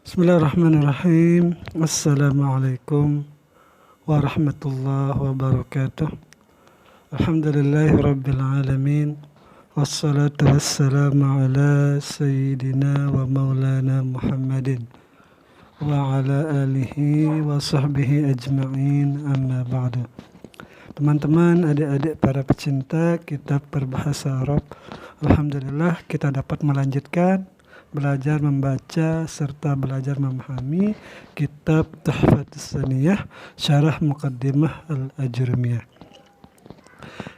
Bismillahirrahmanirrahim. Assalamualaikum warahmatullahi wabarakatuh. Alhamdulillahi rabbil alamin. Wassalatu wassalamu ala sayyidina wa maulana Muhammadin wa ala alihi wa sahbihi ajma'in, amma ba'du. Teman-teman, adik-adik para pecinta kitab berbahasa Arab, alhamdulillah kita dapat melanjutkan belajar membaca serta belajar memahami kitab Tuhfatus Saniyah Syarah Muqaddimah Al-Ajrumiyah.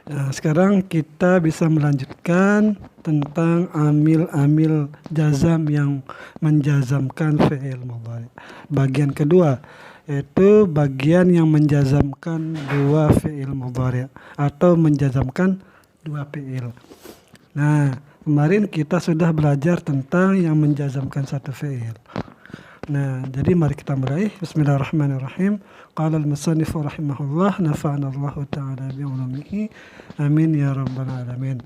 Nah, sekarang kita bisa melanjutkan tentang amil-amil jazam yang menjazamkan fi'il mudhari. Bagian kedua yaitu bagian yang menjazamkan dua fi'il mudhari atau menjazamkan dua fi'il. Nah, kemarin kita sudah belajar tentang yang menjazamkan satu fi'il. Nah, jadi mari kita mulai. Bismillahirrahmanirrahim. Qala al-musannif rahimahullah, nafa'ana Allahu ta'ala bi'ulumihi. Amin ya rabbal alamin.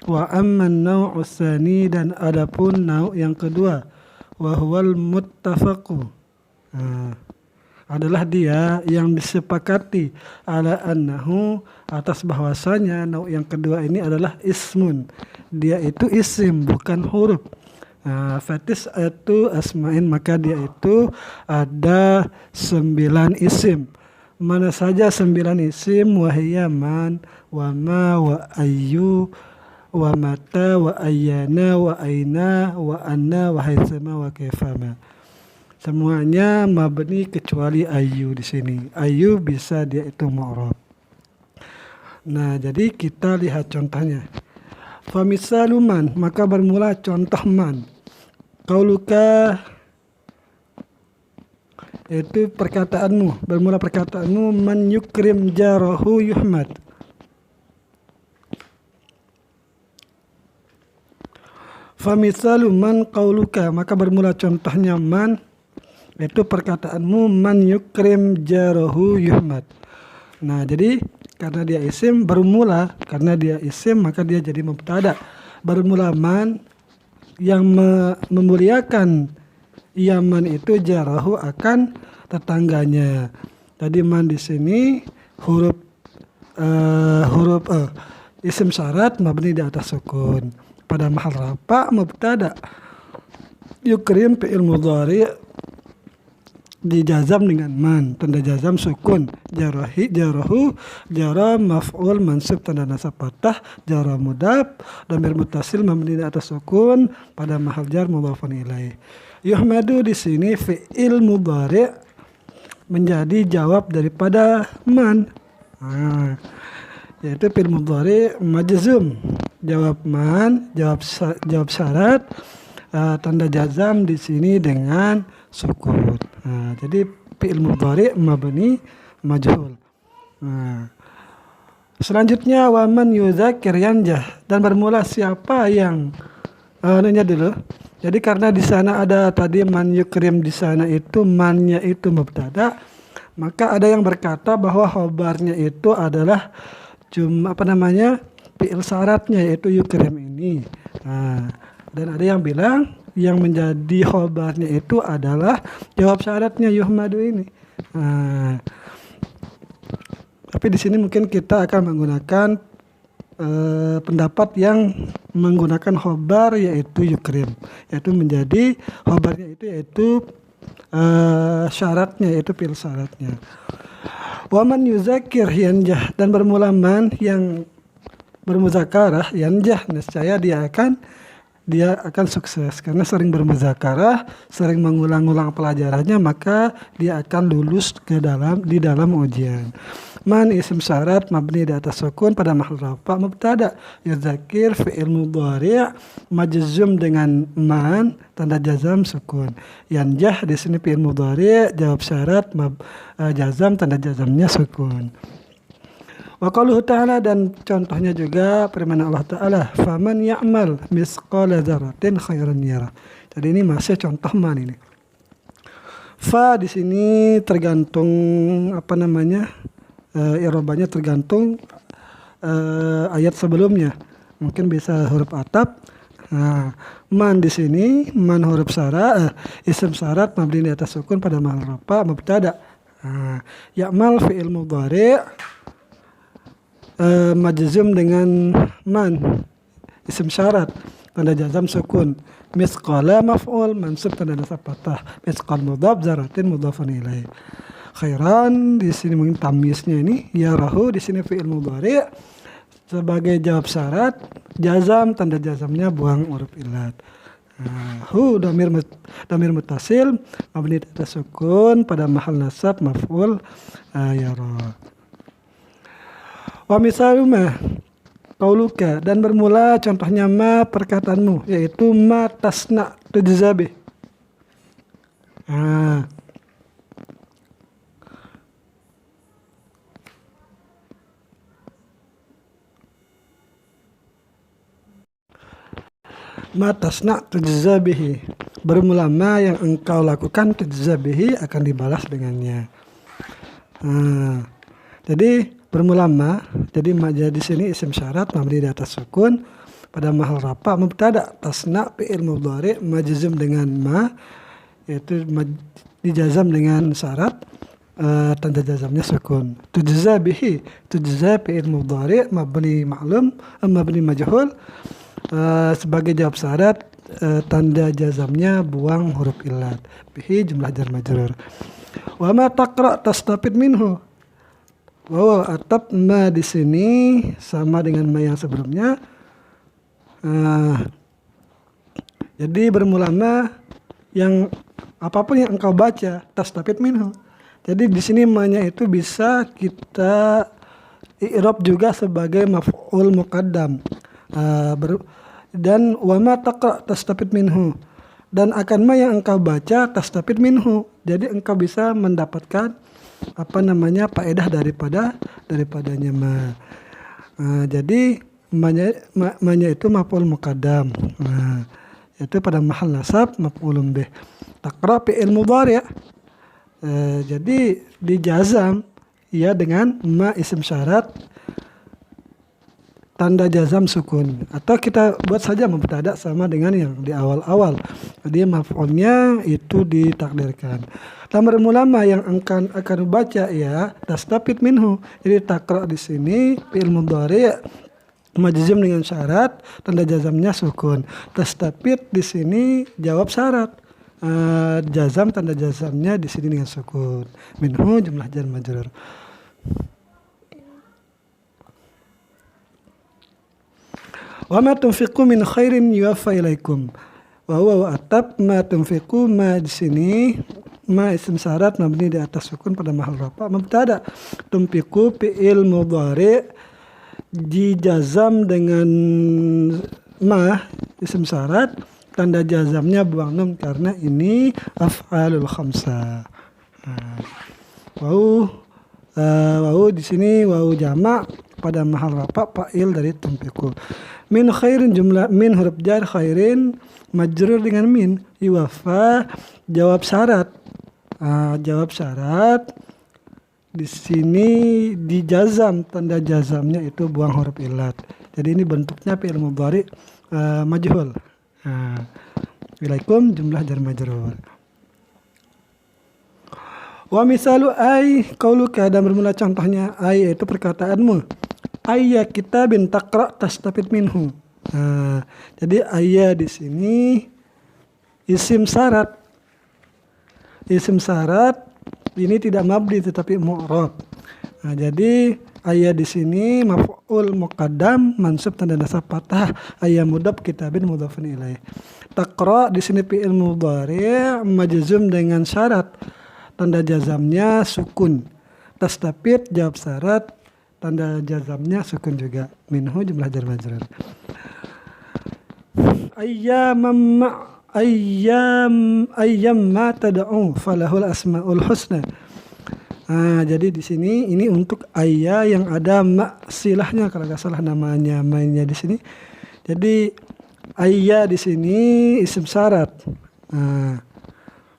Wa amma an-naw'u tsani, dan adapun nau' yang kedua, wa huwal muttafaqu. Adalah dia yang disepakati ala annahu, atas bahwasanya nau' yang kedua ini adalah ismun. Dia itu isim, bukan huruf. Fatis itu asma'in, maka dia itu ada 9 isim. Mana saja 9 isim? Wahiyya man, wa ma, wa ayyu, wa mata, wa ayyana, wa aina, wa anna, wa haitsama, wa kaifama. Semuanya mabni kecuali ayyu di sini. Ayyu bisa dia itu mu'rab. Nah, jadi kita lihat contohnya. Famisalu man, maka bermula contoh man. Qauluka, itu perkataanmu, bermula perkataanmu, man yukrim jarahu yuhmad. Famisalu man qauluka, maka bermula contohnya man, itu perkataanmu, man yukrim jarahu yuhmad. Nah, jadi karena dia isim bermula, karena dia isim maka dia jadi mubtada. Bermula man, yang memuliakan Yaman itu jarahu akan tetangganya. Tadi man di sini huruf isim syarat mabni di atas sukun. Pada mahal rafa mubtada. Yukrim fi'il mudhari dijazam dengan man, tanda jazam sukun. Jarahu jara maf'ul mansub tanda nasab fathah, jara mudaf dhamir muttasil mabni di atas sukun pada mahal jar mudhafun ilaih. Yuhmadu di sini fi'il mudhari menjadi jawab daripada man. Yaitu fi'il mudhari majzum. Jawab man, jawab syarat, tanda jazam di sini dengan sukun. Nah, jadi fi'il mudhari mabni majhul. Nah, selanjutnya waman yuzakir yanjah, dan bermula siapa yang nanya dulu. Jadi karena di sana ada tadi man yukrim, di sana itu mannya itu mubtada, maka ada yang berkata bahwa khobarnya itu adalah fi'il syaratnya yaitu yukrim ini. Nah, dan ada yang bilang yang menjadi khobarnya itu adalah jawab syaratnya yuhmadu ini. Tapi di sini mungkin kita akan menggunakan pendapat yang menggunakan khobar yaitu yukrim, yaitu menjadi khobarnya itu yaitu syaratnya yaitu fi'il syaratnya. Waman yuzakir yanjah, dan bermula man yang bermuzakarah yanjah, niscaya dia akan sukses karena sering bermuzakarah, sering mengulang-ulang pelajarannya, maka dia akan lulus di dalam ujian. Man isim syarat mabni di atas sukun pada mahal rafa mubtada. Yuzakir fi'il mudhari' majzum dengan man, tanda jazam sukun. Yanjah di sini fi'il mudhari' jawab syarat jazam, tanda jazamnya sukun. Wa qauluhu ta'ala, dan contohnya juga firman Allah Ta'ala, faman ya'mal misqala dzarratin khairan yarah. Jadi ini masih contoh man ini. Fa di sini tergantung i'rabanya tergantung ayat sebelumnya. Mungkin bisa huruf ataf Nah, man di sini man huruf syarat, isim syarat mabni di atas sukun pada mahal rafa mubtada. Nah, ya'mal fi'il mudhari' majzum dengan man isim syarat tanda jazam sukun. Misqala maf'ul mansub tanda nasab fathah. Misqal mudhaf zaratin mudhafun ilaih. Khairan di sini mungkin tamyiznya ini yarahu di sini fi'il mudhari' sebagai jawab syarat, jazam tanda jazamnya buang huruf illat. Hu damir muttasil mabni atas sukun pada mahal nasab maf'ul yara. Wa misaluma qauluka dan bermula contohnya ma perkataanmu yaitu ma tasna tujzabi. Ma tasna tujza bihi. Bermula ma yang engkau lakukan tujza bihi akan dibalas dengannya. Jadi bermula ma, jadi ma di sini isim syarat mabni di atas sukun pada mahal rafa mubtada. Tasna fi'il mudhari' majzum dengan ma yaitu dijazam dengan syarat tanda jazamnya sukun. Tujza bihi, tujza fi'il mudhari' mabni ma'lum mabni majhul sebagai jawab syarat tanda jazamnya buang huruf illat. Bihi jumlah jar majrur. Wa ma taqra tastafid minhu. Wa atap ma di sini sama dengan ma yang sebelumnya. Jadi bermula ma yang apapun yang engkau baca tastafid minhu. Jadi di sini ma-nya itu bisa kita i'rab juga sebagai maf'ul muqaddam. Dan wa ma taqra tastafid minhu, dan akan ma yang engkau baca tastafid minhu, jadi engkau bisa mendapatkan faedah daripadanya ma. Jadi ma-nya itu maf'ul muqaddam, itu pada mahal nasab maf'ulun bih. Taqra fi'il mudhari', jadi dijazam ya dengan ma isim syarat tanda jazam sukun, atau kita buat saja mubtada sama dengan yang di awal-awal. Jadi maf'ulnya itu ditakdirkan. Dan bermula ma yang akan baca ya tastafid minhu. Jadi taqra di sini fi'il mudhari' majzum dengan syarat tanda jazamnya sukun. Tastafid di sini jawab syarat. Jazam tanda jazamnya di sini dengan sukun. Minhu jumlah jar majrur. Wa ma tunfiqu min khairin yuwaffa ilaikum. Wa huwa atap ma tunfiqu ma di sini ma isim syarat mabni di atas sukun pada mahal rafa mubtada. Tunfiqu fi'il mudhari' dijazam dengan ma isim syarat tanda jazamnya buang nun karena ini af'alul khamsah. Wau di sini wau jamak pada mahal rafa fa'il dari tunfiqu. Min khairin jumlah min huruf jar khairin majrur dengan min. Yuwaffa jawab syarat. Jawab syarat di sini dijazam tanda jazamnya itu buang huruf illat. Jadi ini bentuknya fi'il mudhari' majhul. Ilaikum jumlah jar majrur. Wa misalu ay qauluka, dan bermula contohnya ay yaitu perkataanmu. Ayya kitabin taqra tastafid minhu. Jadi ayya di sini isim syarat. Isim syarat ini tidak mabni tetapi mu'rab. Jadi ayya di sini maf'ul muqaddam mansub tanda nasab fathah. Ayya mudhaf kitabin mudhafun ilaih. Taqra di sini fi'il mudhari' majzum dengan syarat tanda jazamnya sukun. Tastafid jawab syarat tanda jazamnya sukun juga. Minhu jumlah jar majrur. Ayyam ma tad'u falahul asmaul husna. Jadi di sini ini untuk ayya yang ada silahnya kalau nggak salah namanya mainnya di sini. Jadi ayya di sini isim syarat.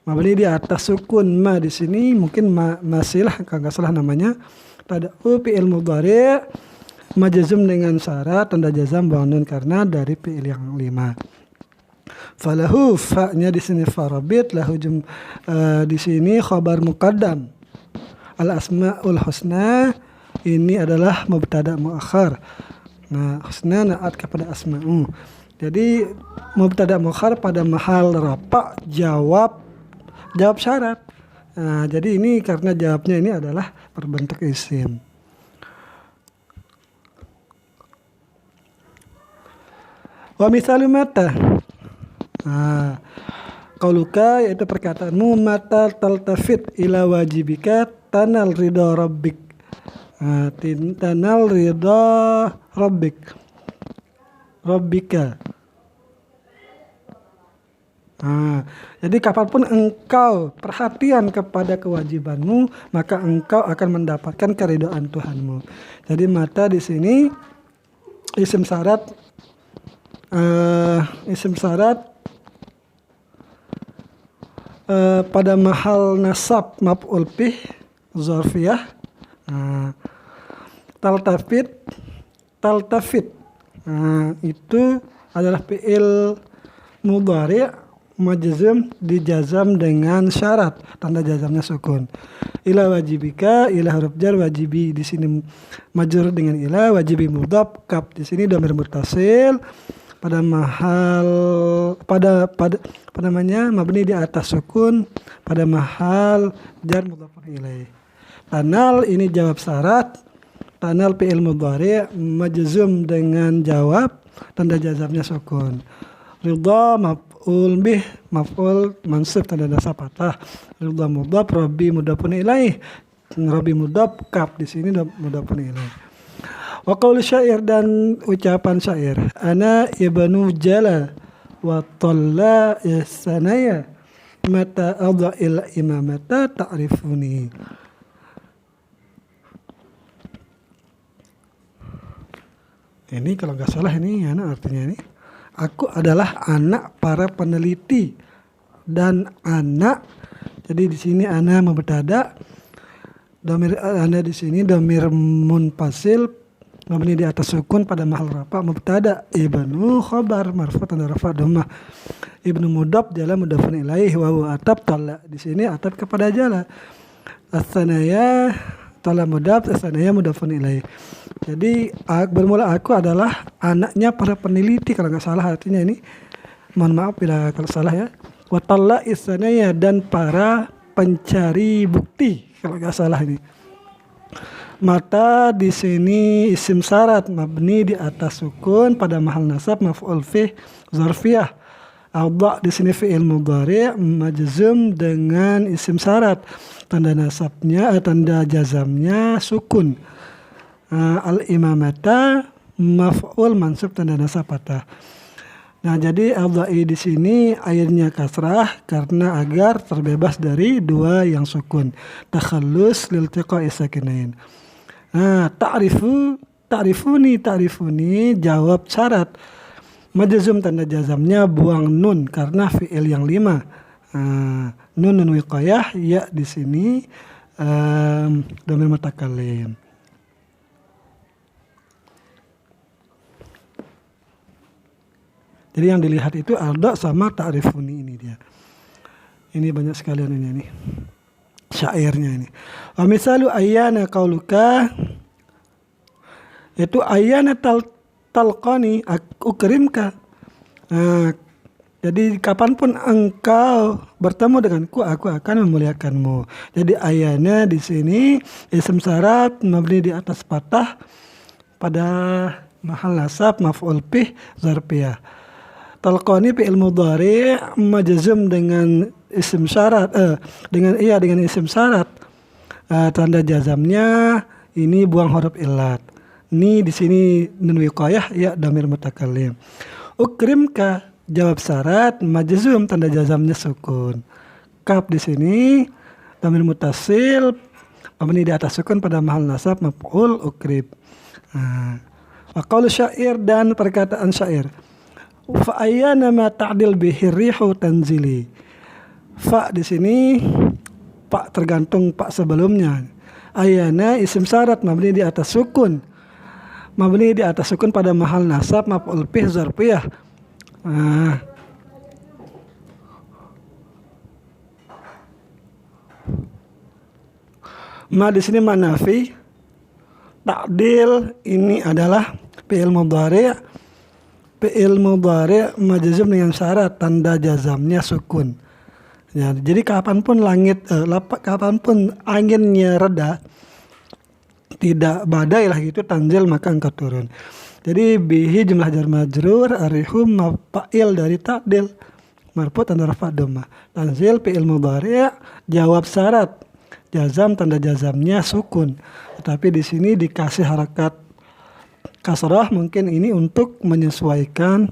Mabni di atas sukun ma di sini mungkin masilah kalau nggak salah namanya. Tad'u fi'il mudhari' majazum dengan syarat tanda jazam buang nun karena dari fi'il yang 5. Falahu fa-nya di sini farabit, lahu di sini khabar muqaddam. Al asmaul husna ini adalah mubtada muakhar. Nah, husna naat kepada asma'u. Jadi mubtada muakhar pada mahal rafa jawab syarat. Nah, jadi ini karena jawabnya ini adalah berbentuk isim. Wa misalu mata. Nah, qauluka yaitu perkataanmu mata taltafit ila wajibika tanal ridha rabbik. Nah, tanal ridha rabbika. Nah, jadi kapanpun engkau perhatian kepada kewajibanmu, maka engkau akan mendapatkan keridhaan Tuhanmu. Jadi mata di sini isim syarat pada mahal nasab maf'ul bih dzarfiyah. Nah, taltafit. Nah, itu adalah fi'il mudhari' majzum dijazam dengan syarat tanda jazamnya sukun. Ila wajibika, ila huruf jar, wajibi di sini majrur dengan ila, wajibi mudhaf, kaf di sini dhamir muttasil pada mahal namanya mabni di atas sukun pada mahal jar mudhaf ilaih. Tanal ini jawab syarat, tanal fi'il mudhari' majzum dengan jawab tanda jazamnya sukun. Ridha maf'ul bih, maf'ul mansub tanda dasar patah. Ridha mudhaf, rabbi mudhafun ilaih. Rabbi mudhaf, kaf di sini mudhafun ilaih. Wa qaul syair dan ucapan syair. Ana ibnu Jalal wa talla sanaya mata adha'il imamata ta'rifuni. Ini kalau nggak salah ini artinya ini. Aku adalah anak para peneliti dan anak. Jadi di sini anak mubtada, dhamir anak di sini dhamir munfasil mabni di atas sukun pada mahal rafa mubtada, ibnu khabar marfu tanda rafa dhammah, ibnu mudhaf jala mudhafun ilaih wa huwa atab tala di sini atab kepada jala, as-sanaya tala mudhaf, as-sanaya mudhafun ilaih. Jadi bermula aku adalah anaknya para peneliti kalau nggak salah artinya ini. Mohon maaf bila kalau salah ya. Watalla isanaya dan para pencari bukti kalau nggak salah ini. Mata di sini isim syarat mabni di atas sukun pada mahal nasab maf'ul bih dzarfiyah. Adha di sini fi'il mudhari' majzum dengan isim syarat. Tanda nasabnya tanda jazamnya sukun. Al-imamata maf'ul mansub tanda nasab patah. Nah, jadi adha'i di sini airnya kasrah karena agar terbebas dari dua yang sukun. Takhallus liltiqa'i sakinain. Nah, ta'rifuni jawab syarat. Majzum tanda jazamnya buang nun karena fi'il yang 5. Nun wiqayah ya di sini dhamir mutakallim. Jadi yang dilihat itu alda sama ta'rifuni ini dia. Ini banyak sekalian ini syairnya ini. Wa misalu ayyana qauluka itu ayyana talqani ukrimka. Nah, jadi kapanpun engkau bertemu denganku aku akan memuliakanmu. Jadi ayyana di sini isim syarat mabni di atas patah pada mahal nasab maf'ul bih dzarfiyah. Talqani fi'il mudhari' majzum dengan isim syarat dengan isim syarat. Tanda jazamnya ini buang huruf illat. Ini di sini nun wiqayah ya dhamir mutakallim. Ukrimka jawab syarat majzum tanda jazamnya sukun. Kaf di sini dhamir muttasil mabni di atas sukun pada mahal nasab maf'ul ukrib. Wa qaulu syair dan perkataan syair. Fa ayyana ma ta'dil bihi rihu tanzili. Fa di sini pak tergantung pak sebelumnya. Ayyana isim syarat mabni di atas sukun mabni di atas sukun pada mahal nasab maf'ul bih zarfiyah. Nah, ma di sini manafi. Ta'dil ini adalah fi'il mudhari'. Fi'il mudhari' majzum dengan syarat tanda jazamnya sukun. Ya, jadi kapanpun kapanpun anginnya reda, tidak badai lah gitu tanzil, maka engkau turun. Jadi bihi jumlah jar majrur, arihum maf'il dari ta'dil, marfu' tanda rafa' dhammah. Tanzil fi'il mudhari', jawab syarat, jazam tanda jazamnya sukun. Tetapi di sini dikasih harakat kasrah, mungkin ini untuk menyesuaikan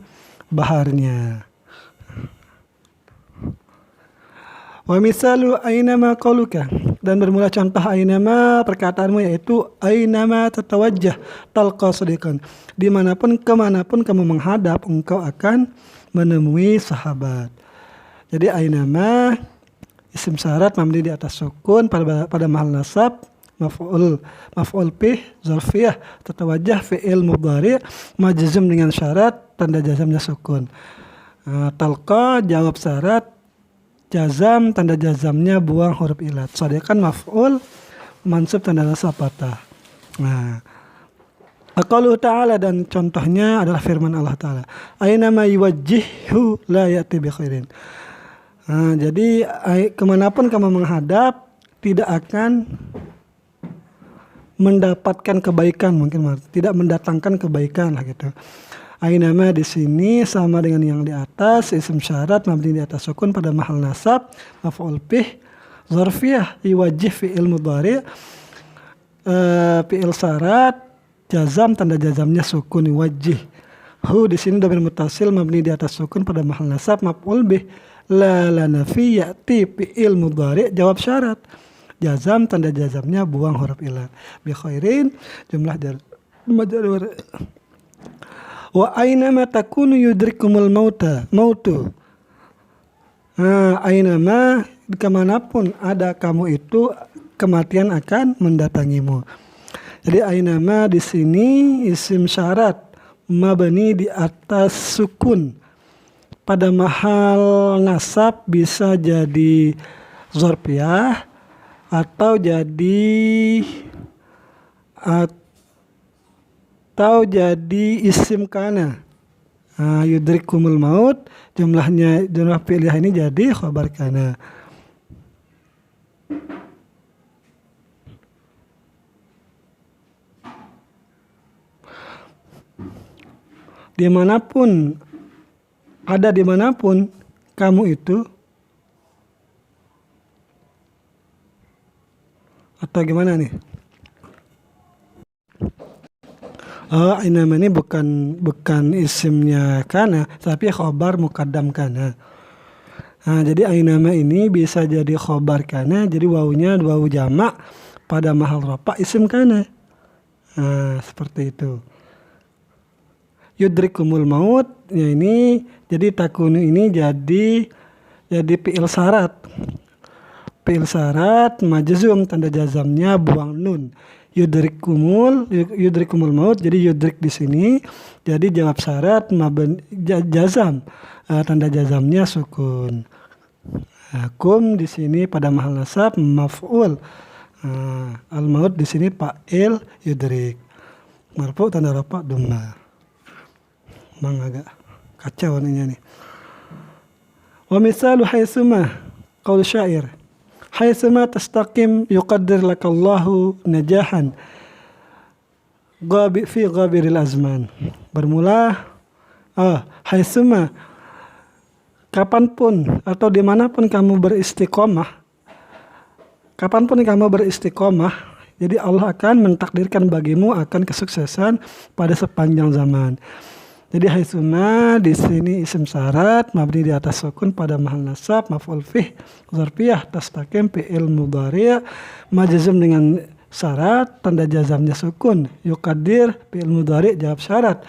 baharnya. Wa misalu ainama qauluka, dan bermula contoh ainama perkataanmu, yaitu ainama tatawajjah talqa sadiqan, dimanapun kemanapun kamu menghadap engkau akan menemui sahabat. Jadi ainama isim syarat mabni di atas sukun pada mahal nasab maf'ul bih zarfiyah, tatawajjah fi'il mudhari' majzum dengan syarat tanda jazamnya sukun. Talqa jawab syarat, jazam tanda jazamnya buang huruf ilat. Shadiqan maf'ul mansub tanda nasab fathah. Nah, qauluhu ta'ala, dan contohnya adalah firman Allah Ta'ala, aina ma yuwajjihhu la ya'ti bi khairin. Nah, jadi kemanapun kamu menghadap tidak akan mendapatkan kebaikan, mungkin tidak mendatangkan kebaikan lah gitu. Ainama di sini sama dengan yang di atas, isim syarat mabni di atas sukun pada mahal nasab maf'ul bih zarfiyah, yuwajjih fi'il mudhari', fi'il syarat jazam tanda jazamnya sukun yuwajjih. Hu di sini dhamir muttasil mabni di atas sukun pada mahal nasab maf'ul bih, la nafi ya'ti fi'il mudhari' jawab syarat, jazam tanda jazamnya buang huruf ilat. Bi khairin jumlah jar majrur. Wa ainama takunu yudrikumul mautu. Ainama kemanapun ada kamu itu kematian akan mendatangimu. Jadi ainama di sini isim syarat mabni di atas sukun pada mahal nasab, bisa jadi zarfiyah atau jadi isim kana. Yudrikumul maut, jumlah fi'liyah ini jadi khabar kana. Dimanapun kamu itu, atau gimana nih? Ainama ini bukan isimnya kana, tapi khobar muqaddam kana. Jadi ainama ini bisa jadi khobar kana, jadi wawunya wawu jamak pada mahal rafa isim kana. Seperti itu. Yudrikumul maut, ya ini jadi takunu ini jadi fi'il syarat. Fi'il syarat majzum tanda jazamnya buang nun. Yudrikumul maut, jadi yudrik di sini jadi jawab syarat jazam, tanda jazamnya sukun. Kum di sini pada mahal nasab maf'ul, al maut di sini fa'il yudrik, marfu' tanda rafa' dhammah. Mang agak kacau ininya nih. Wa misalu haitsuma qaul syair, haitsuma tastaqim yuqaddir lakallahu najahan fi ghabiril azman. Bermula haitsuma, kapanpun atau dimanapun kamu beristiqomah, jadi Allah akan mentakdirkan bagimu akan kesuksesan pada sepanjang zaman. Jadi haitsuma di sini isim syarat mabni di atas sukun pada mahal nasab maf'ul bih zarfiyah, tastaqim fi'il mudhari' majzum dengan syarat tanda jazamnya sukun, yuqaddir fi'il mudhari' jawab syarat,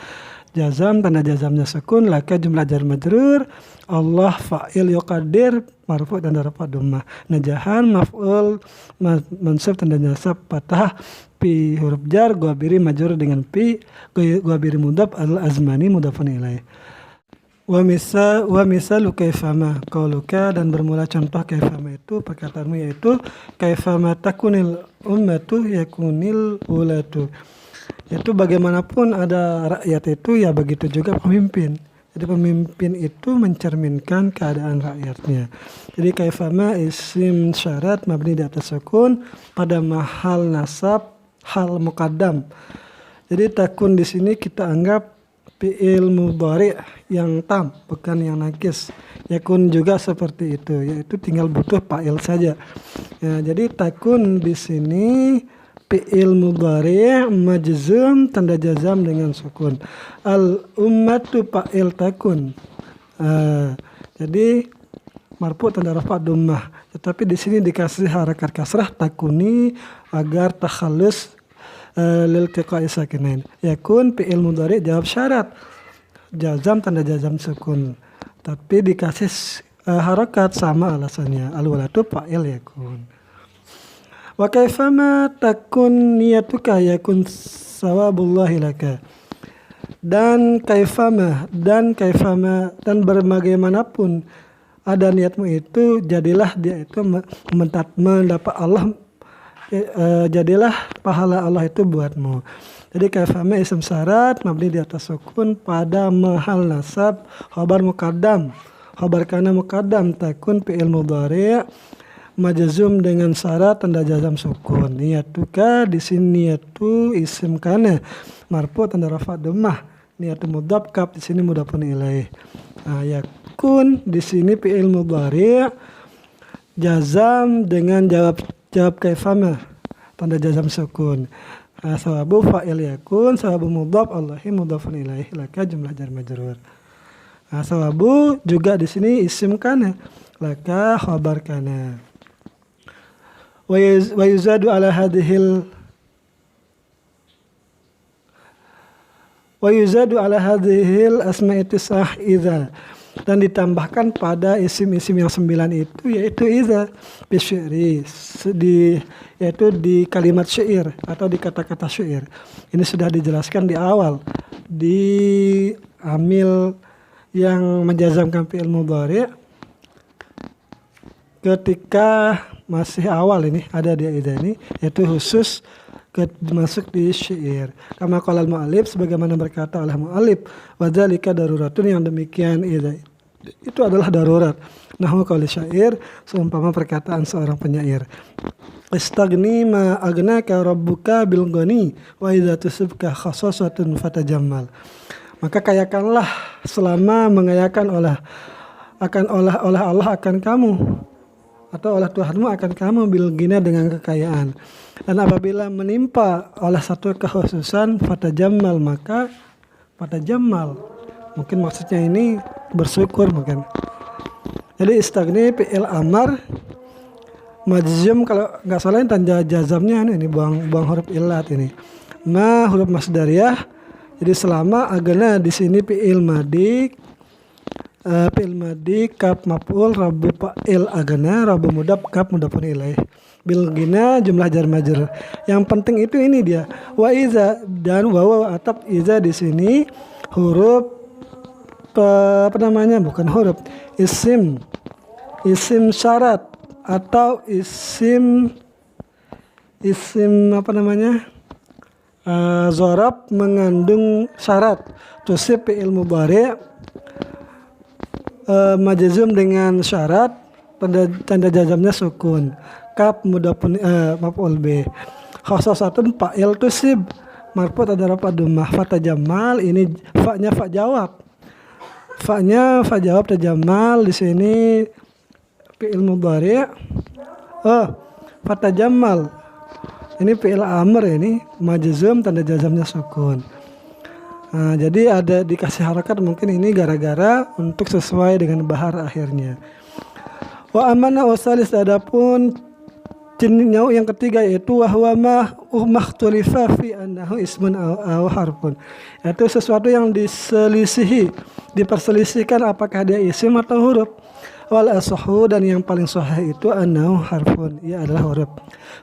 jazam tanda jazamnya sukun, laka jumlah jar majrur, Allah fa'il yuqaddir marfu tanda rafa dhammah, najahan maf'ul mansub tanda nasab fathah, pi huruf jar, guabiri majrur dengan pi, guabiri mudhaf, al azmani mudhafun ilaih. Wa misalu kaifama qauluka, dan bermula contoh kaifama itu perkataanmu yaitu kaifama takunil ummatu yakunil ulatu, yaitu bagaimanapun ada rakyat itu ya begitu juga pemimpin. Jadi pemimpin itu mencerminkan keadaan rakyatnya. Jadi kaifama isim syarat mabni di atas sukun pada mahal nasab hal muqaddam. Jadi takun di sini kita anggap fi'il mudhari' yang tam, bukan yang nakis. Yakun juga seperti itu, yaitu tinggal butuh fa'il saja. Ya, jadi takun di sini fi'il mudhari' majzum tanda jazam dengan sukun. Al ummatu fa'il takun. Jadi marfu tanda rafa dhammah. Tetapi di sini dikasih harakat kasrah takuni agar takhallus liltiqa'i sakinain. Yakun fi'il mudhari' jawab syarat, jazam tanda jazam sukun, tapi dikasih harakat sama alasannya, al-waladu fa'il yakun. Wa kaifama takun niyatuka yakun sawabullahi laka. Dan kaifama dan bermagaimanapun ada niatmu itu, jadilah dia itu mendapat Allah, jadilah pahala Allah itu buatmu. Jadi kaifama isim syarat mabni di atas sukun pada mahal nasab khabar muqaddam, khabar kana muqaddam, takun fi'il mudhari' majzum dengan syarat tanda jazam sukun. Niyatuka di sini niyatu isim kana marfu tanda rafa dhammah, niyatu mudhaf kaf di sini mudhafun ilaih. Yakun di sini fi'il mudhari' jazam dengan jawab kaifama tanda jazam sukun. Sawabu fa'il yakun, sawabu mudhaf, Allahi mudhafun ilaih, laka jumlah jar majrur. Sawabu juga di sini isim kana, laka khabar kana. Wa yuzadu ala hadhil asma'i tis'ah idza, dan ditambahkan pada isim-isim yang 9 itu yaitu idza bisyiri, yaitu di kalimat syair atau di kata-kata syair. Ini sudah dijelaskan di awal di amil yang menjazamkan fi'il mudhari' ketika masih awal ini ada di idza ini, yaitu khusus masuk di syair. Kama qala al-mu'allif, sebagaimana berkata oleh mu'allif, wa dzalika daruratun, yang demikian itu adalah darurat. Nahwu qauli syair, seumpama perkataan seorang penyair. Istagni ma agnaka rabbuka bil ghani wa idza tusibka khassasatun fatajammal. Maka kayakanlah selama mengayakan oleh Allah akan kamu, atau oleh Tuhanmu akan kamu bil ghina dengan kekayaan. Dan apabila menimpa oleh satu kekhususan fatajammal, maka fatajammal mungkin maksudnya ini bersyukur mungkin. Jadi istagni fi'il amar majzum, kalau nggak salah ini tanda jazamnya ini buang huruf illat ini. Ma huruf masdariyah. Jadi selama agana di sini fi'il madi kaf maf'ul rabbu fa'il agana rabbu mudhaf kaf mudhafun ilaih. Bil ghina jumlah jar majrur. Yang penting itu ini dia. Wa iza, dan wawa atap iza di sini huruf bukan huruf, isim syarat atau isim zorab mengandung syarat. Tusib fi'il mudhari' majzum dengan syarat tanda jazamnya sukun. Kaf mudhafun maf'ul bih. Khassasatun fa'il tusib marfu tanda rafa dhammah, fatajammal, ini fa-nya fa jawab. Fa-nya fa jawab tajammal di sini fi'il mudhari'. Fatajammal. Ini fi'il amr, ini majzum tanda jazamnya sukun. Jadi ada dikasih harakat mungkin ini gara-gara untuk sesuai dengan bahar akhirnya. Wa amana wasalis, adapun Jenis yang ketiga yaitu wahwa makhtulifa fi annahu ismun aw harfun. Itu sesuatu yang diperselisihkan apakah dia isim atau huruf. Wal asahhu, dan yang paling sahih itu annahu harfun, ia adalah huruf.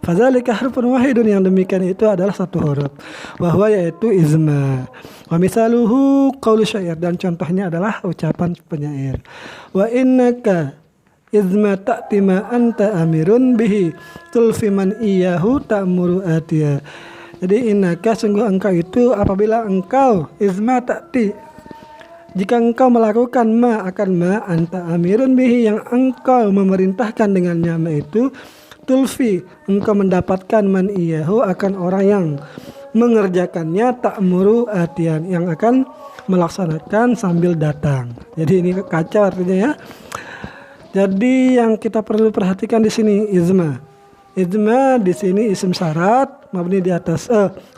Fadzalika harfun wahidun, yang demikian itu adalah satu huruf. Wahwa yaitu izma. Wa misaluhu qaulu syair, dan contohnya adalah ucapan penyair. Wa innaka izma ta'ti ma anta amirun bihi tulfi man iyahu ta'muru atiya. Jadi innaka, sungguh engkau itu, apabila engkau izma ta'ti, jika engkau melakukan ma akan ma anta amirun bihi, yang engkau memerintahkan dengannya ma itu, tulfi, engkau mendapatkan man iyahu, akan orang yang mengerjakannya, ta'muru atiyan, yang akan melaksanakan sambil datang. Jadi ini kacau artinya ya. Jadi yang kita perlu perhatikan di sini izma. Izma di sini isim syarat mabni di atas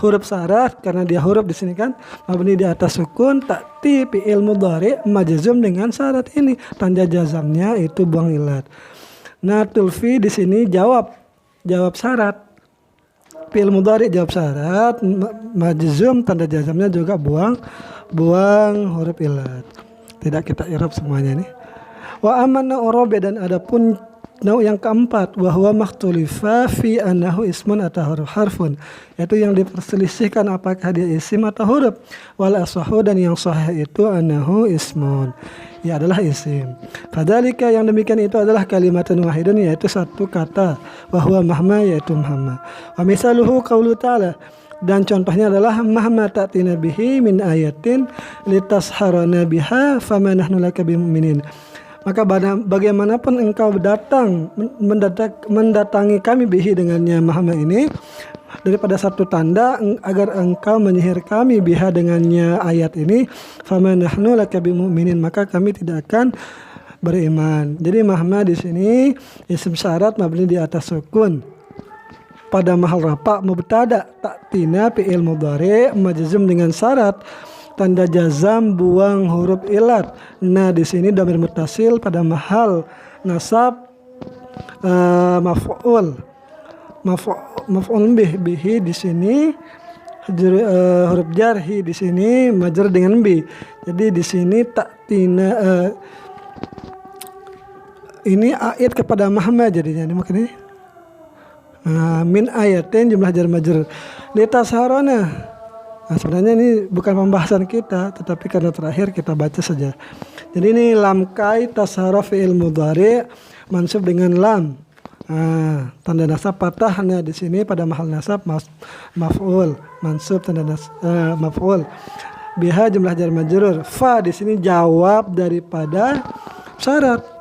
huruf syarat, karena dia huruf di sini kan, mabni di atas sukun, ta'ti fi'il mudhari majzum dengan syarat ini, tanda jazamnya itu buang ilat. Nah, tulfi di sini jawab syarat. Fi'il mudhari jawab syarat, majzum tanda jazamnya juga buang huruf ilat. Tidak kita i'rab semuanya nih. Wa amanna urabi, dan adapun yang keempat, wahwa makhtulifa fi annahu ismun atau harfun, yaitu yang diperselisihkan apakah dia isim atau huruf. Wal asahhu, dan yang sahih itu annahu ismun, ia adalah isim. Fadzalika, yang demikian itu adalah kalimatun wahidun, yaitu satu kata. Wahwa mahma, yaitu mahma. Wa misaluhu qaulu ta'ala, dan contohnya adalah mahma ta'tina bihi min ayatin litasharana biha fama nahnu laka bimu'minin. Maka bagaimanapun engkau mendatangi kami bihi, dengannya mahma ini, daripada satu tanda agar engkau menyihir kami biha, dengannya ayat ini, fama nahnu laka bimu'minin, maka kami tidak akan beriman. Jadi mahma di sini isim syarat mabni di atas sukun pada mahal rafa mubtada, ta'tina fi'il mudhari majzum dengan syarat tanda jazam buang huruf ilat. Nah, di sini dhamir muttasil pada mahal nasab maf'ul bihi di sini huruf jarhi di sini majrur dengan bi. Jadi di sini ta'tina ini ayat kepada mahma jadinya ini makanya min ayatin jumlah jar majrur litasharana. Nah, sebenarnya ini bukan pembahasan kita, tetapi karena terakhir kita baca saja. Jadi ini lam kai tashara fi'il mudhari mansub dengan lam. Tanda nasab patah. Nah, di sini pada mahal nasab maf'ul, mansub tanda nasab maf'ul. Biha jumlah jar majrur. Fa di sini jawab daripada syarat.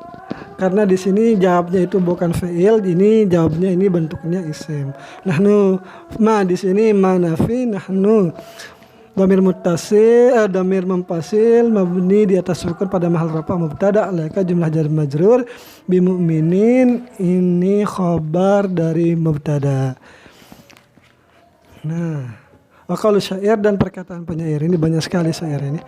Karena di sini jawabnya itu bukan fi'il, ini jawabnya ini bentuknya isim. Nahnu ma di sini ma nafi, nahnu dhamir muttasil, dhamir mumpasil mabni di atas sukun pada mahal rafa mubtada, laka jumlah jar majrur, bimu'minin ini khabar dari mubtada. Nah, wa qaulu syair, dan perkataan penyair ini banyak sekali syair ini.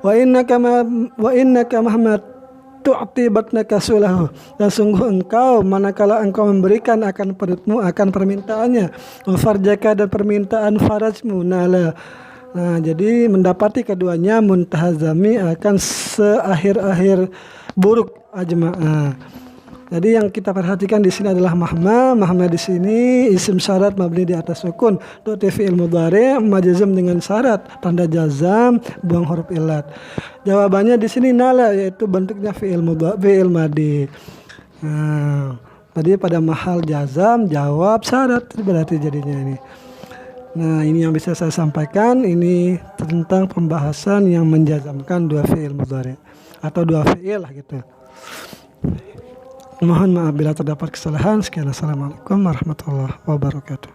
Wa innaka mahmat tu'ti batnaka sulahu, dan sungguh engkau manakala engkau memberikan akan perutmu akan permintaannya, wa farjaka, dan permintaan farajmu nala. Nah, jadi mendapati keduanya muntahazami, akan seakhir-akhir buruk ajma'ah. Jadi yang kita perhatikan di sini adalah mahma. Mahma di sini isim syarat mabni di atas sukun, tu'ti fi'il mudhari majzum dengan syarat tanda jazam buang huruf ilat. Jawabannya di sini nala, yaitu bentuknya fi'il madi. Nah, tadi pada mahal jazam jawab syarat berarti jadinya ini. Nah, ini yang bisa saya sampaikan, ini tentang pembahasan yang menjazamkan dua fi'il mudhari atau dua fi'il lah gitu. Mohon maaf bila terdapat kesalahan. Sekian, assalamualaikum warahmatullahi wabarakatuh.